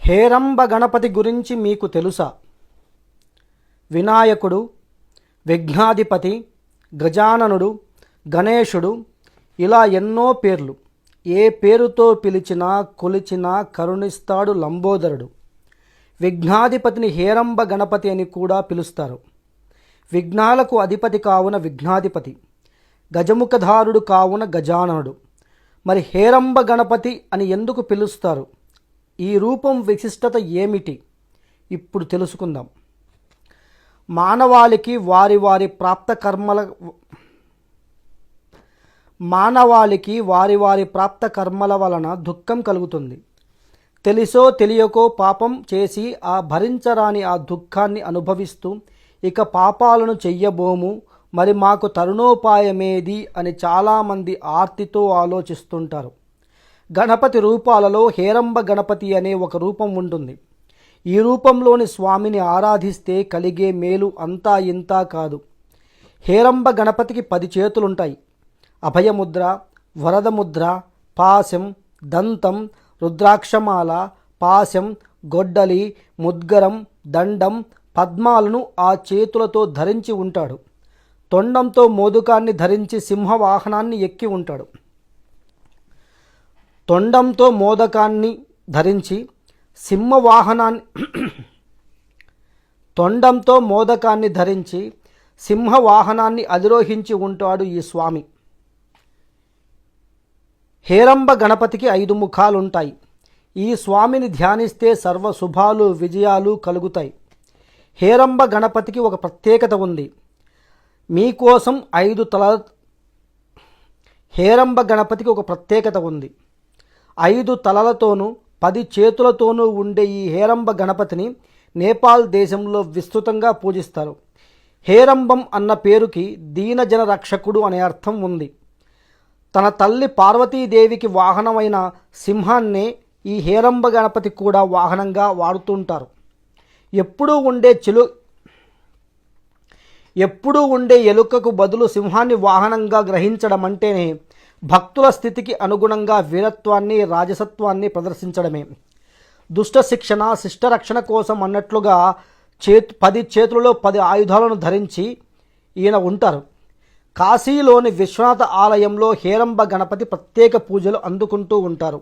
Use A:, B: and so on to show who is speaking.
A: హేరంబ గణపతి గురించి మీకు తెలుసా? వినాయకుడు, విఘ్నాధిపతి, గజాననుడు, గణేశుడు, ఇలా ఎన్నో పేర్లు. ఏ పేరుతో పిలిచినా కొలిచినా కరుణిస్తాడు లంబోదరుడు. విఘ్నాధిపతిని హేరంబ గణపతి అని కూడా పిలుస్తారు. విఘ్నాలకు అధిపతి కావున విఘ్నాధిపతి, గజముఖధారుడు కావున గజాననుడు. మరి హేరంబ గణపతి అని ఎందుకు పిలుస్తారు? ఈ రూపం విశిష్టత ఏమిటి? ఇప్పుడు తెలుసుకుందాం. మానవాళికి వారి వారి ప్రాప్త కర్మల వలన దుఃఖం కలుగుతుంది. తెలిసో తెలియకో పాపం చేసి భరించరాని ఆ దుఃఖాన్ని అనుభవిస్తూ ఇక పాపాలను చెయ్యబోము, మరి మాకు తరుణోపాయమేది అని చాలామంది ఆర్తితో ఆలోచిస్తుంటారు. గణపతి రూపాలలో హేరంబ గణపతి అనే ఒక రూపం ఉంటుంది. ఈ రూపంలోని స్వామిని ఆరాధిస్తే కలిగే మేలు అంతా ఇంతా కాదు. హేరంబ గణపతికి 10 చేతులుంటాయి. అభయముద్ర, వరదముద్ర, పాశం, దంతం, రుద్రాక్షమాల, పాశం, గొడ్డలి, ముద్గరం, దండం, పద్మాలను ఆ చేతులతో ధరించి ఉంటాడు. తొండంతో మోదుకాన్ని ధరించి సింహవాహనాన్ని ఎక్కి ఉంటాడు. తొండంతో మోదకాన్ని ధరించి సింహవాహనాన్ని అధిరోహించి ఉంటాడు ఈ స్వామి. హేరంబ గణపతికి 5 ముఖాలుంటాయి. ఈ స్వామిని ధ్యానిస్తే సర్వ శుభాలు విజయాలు కలుగుతాయి. హేరంబ గణపతికి ఒక ప్రత్యేకత ఉంది. మీకోసం 5 తల హేరంబ గణపతికి ఒక ప్రత్యేకత ఉంది. 5 తలలతోనూ 10 చేతులతోనూ ఉండే ఈ హేరంబ గణపతిని నేపాల్ దేశంలో విస్తృతంగా పూజిస్తారు. హేరంబం అన్న పేరుకి దీనజన రక్షకుడు అనే అర్థం ఉంది. తన తల్లి పార్వతీదేవికి వాహనమైన సింహాన్నే ఈ హేరంబ గణపతి కూడా వాహనంగా వాడుతుంటారు. ఎప్పుడూ ఉండే ఎలుకకు బదులు సింహాన్ని వాహనంగా గ్రహించడం అంటేనే భక్తుల స్థితికి అనుగుణంగా వీరత్వాన్ని, రాజసత్వాన్ని ప్రదర్శించడమే. దుష్ట శిక్షణ, శిష్టరక్షణ కోసం అన్నట్లుగా 10 చేతులలో 10 ఆయుధాలను ధరించి ఈయన ఉంటారు. కాశీలోని విశ్వనాథ ఆలయంలో హేరంబ గణపతి ప్రత్యేక పూజలు అందుకుంటూ ఉంటారు.